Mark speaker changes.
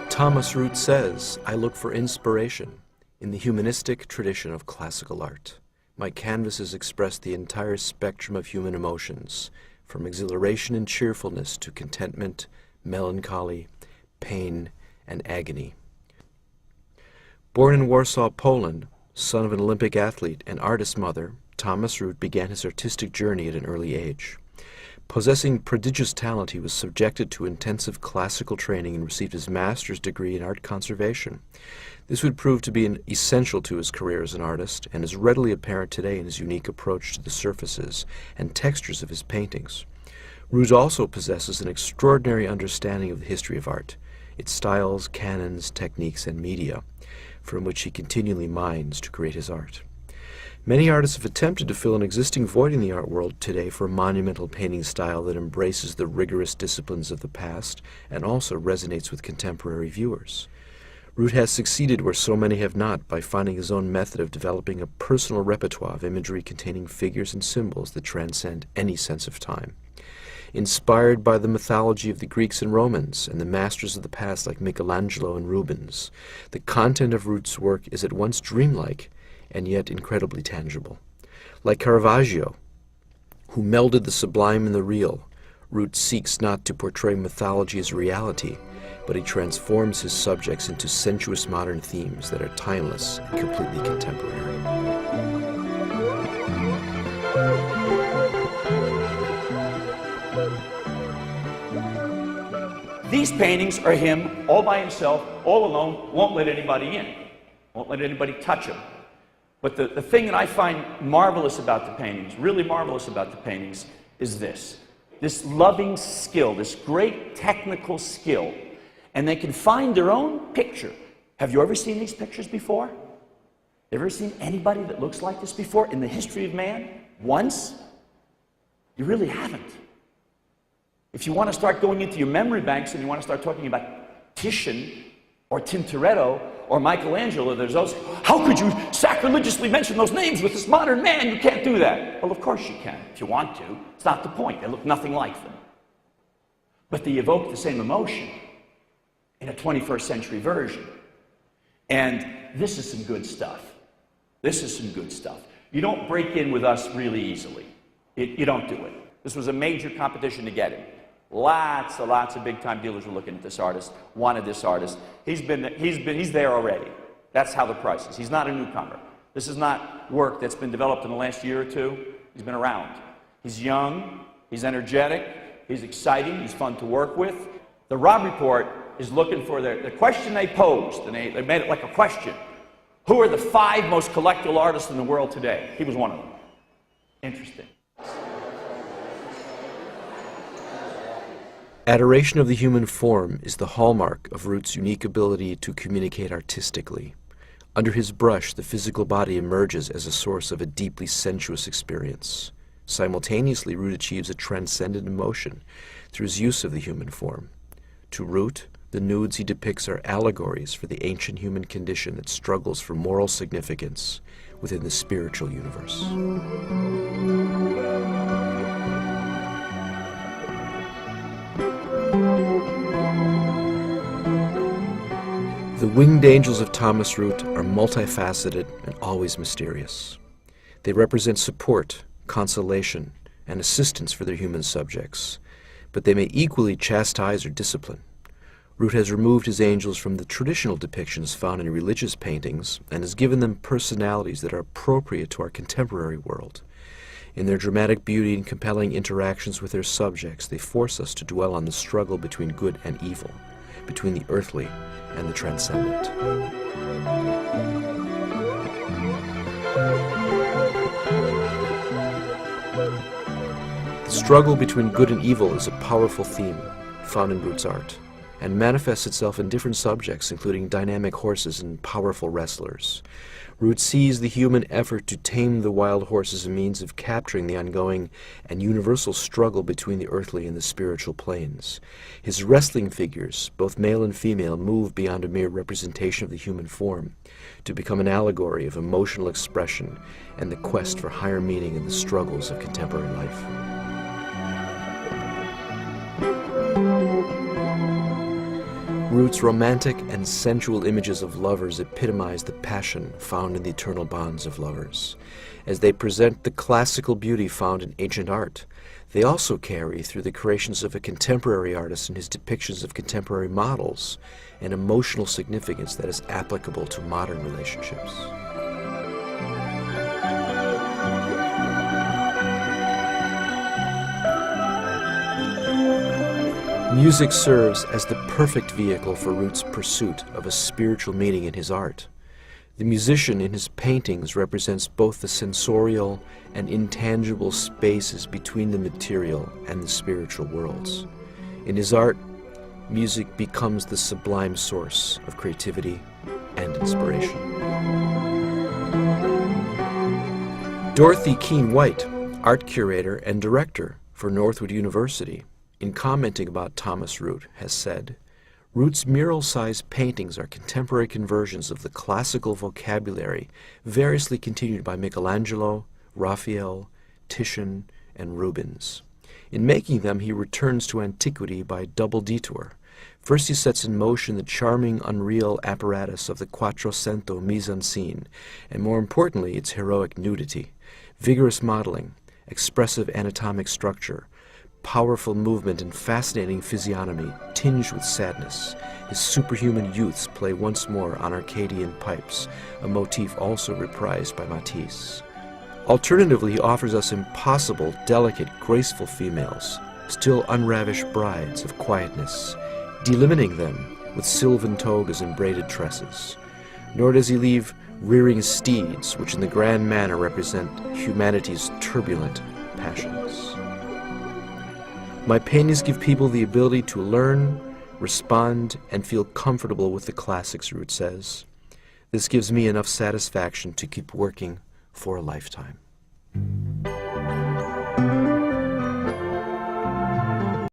Speaker 1: Tomasz Rut says, "I look for inspiration in the humanistic tradition of classical art. My canvases express the entire spectrum of human emotions, from exhilaration and cheerfulness to contentment, melancholy, pain, and agony." Born in Warsaw, Poland, son of an Olympic athlete and artist mother, Tomasz Rut began his artistic journey at an early age. Possessing prodigious talent, he was subjected to intensive classical training and received his master's degree in art conservation. This would prove to be essential to his career as an artist and is readily apparent today in his unique approach to the surfaces and textures of his paintings. Rut also possesses an extraordinary understanding of the history of art, its styles, canons, techniques, and media, from which he continually mines to create his art. Many artists have attempted to fill an existing void in the art world today for a monumental painting style that embraces the rigorous disciplines of the past and also resonates with contemporary viewers. Rut has succeeded where so many have not by finding his own method of developing a personal repertoire of imagery containing figures and symbols that transcend any sense of time. Inspired by the mythology of the Greeks and Romans and the masters of the past like Michelangelo and Rubens, the content of Rut's work is at once dreamlike and yet incredibly tangible. Like Caravaggio, who melded the sublime and the real, Rut seeks not to portray mythology as reality, but he transforms his subjects into sensuous modern themes that are timeless and completely contemporary.
Speaker 2: These paintings are him all by himself, all alone, won't let anybody in, won't let anybody touch him. But the thing that I find marvelous about the paintings, really marvelous about the paintings, is this loving skill, this great technical skill. And they can find their own picture. Have you ever seen these pictures before? Ever seen anybody that looks like this before in the history of man? Once? You really haven't. If you want to start going into your memory banks and you want to start talking about Titian or Tintoretto or Michelangelo, there's those, how could you sacrilegiously mention those names with this modern man? You can't do that. Well, of course you can, if you want to. It's not the point. They look nothing like them. But they evoke the same emotion in a 21st century version. And this is some good stuff. This is some good stuff. You don't break in with us really easily. You don't do it. This was a major competition to get him. Lots of big-time dealers were looking at this artist, wanted this artist. He's there already. That's how the price is. He's not a newcomer. This is not work that's been developed in the last year or two. He's been around. He's young, he's energetic, he's exciting, he's fun to work with. The Robb Report is looking for the question they posed, and they made it like a question. Who are the 5 most collectible artists in the world today? He was one of them. Interesting.
Speaker 1: Adoration of the human form is the hallmark of Rut's unique ability to communicate artistically. Under his brush, the physical body emerges as a source of a deeply sensuous experience. Simultaneously, Rut achieves a transcendent emotion through his use of the human form. To Rut, the nudes he depicts are allegories for the ancient human condition that struggles for moral significance within the spiritual universe. The winged angels of Tomasz Rut are multifaceted and always mysterious. They represent support, consolation, and assistance for their human subjects, but they may equally chastise or discipline. Rut has removed his angels from the traditional depictions found in religious paintings and has given them personalities that are appropriate to our contemporary world. In their dramatic beauty and compelling interactions with their subjects, they force us to dwell on the struggle between good and evil, between the earthly and the transcendent. The struggle between good and evil is a powerful theme found in Rut's art. and manifests itself in different subjects, including dynamic horses and powerful wrestlers. Rut sees the human effort to tame the wild horse as a means of capturing the ongoing and universal struggle between the earthly and the spiritual planes. His wrestling figures, both male and female, move beyond a mere representation of the human form to become an allegory of emotional expression and the quest for higher meaning in the struggles of contemporary life. Rut's romantic and sensual images of lovers epitomize the passion found in the eternal bonds of lovers. As they present the classical beauty found in ancient art, they also carry, through the creations of a contemporary artist and his depictions of contemporary models, an emotional significance that is applicable to modern relationships. Music serves as the perfect vehicle for Rut's pursuit of a spiritual meaning in his art. The musician in his paintings represents both the sensorial and intangible spaces between the material and the spiritual worlds. In his art, music becomes the sublime source of creativity and inspiration. Dorothy Keene White, art curator and director for Northwood University, in commenting about Tomasz Rut, has said, Rut's mural-sized paintings are contemporary conversions of the classical vocabulary variously continued by Michelangelo, Raphael, Titian, and Rubens. In making them, he returns to antiquity by a double detour. First, he sets in motion the charming, unreal apparatus of the Quattrocento mise-en-scene, and more importantly, its heroic nudity, vigorous modeling, expressive anatomic structure, powerful movement and fascinating physiognomy tinged with sadness. His superhuman youths play once more on Arcadian pipes, a motif also reprised by Matisse. Alternatively, he offers us impossible, delicate, graceful females, still unravished brides of quietness, delimiting them with sylvan togas and braided tresses. Nor does he leave rearing steeds, which in the grand manner represent humanity's turbulent passions. My paintings give people the ability to learn, respond, and feel comfortable with the classics, Rut says. This gives me enough satisfaction to keep working for a lifetime.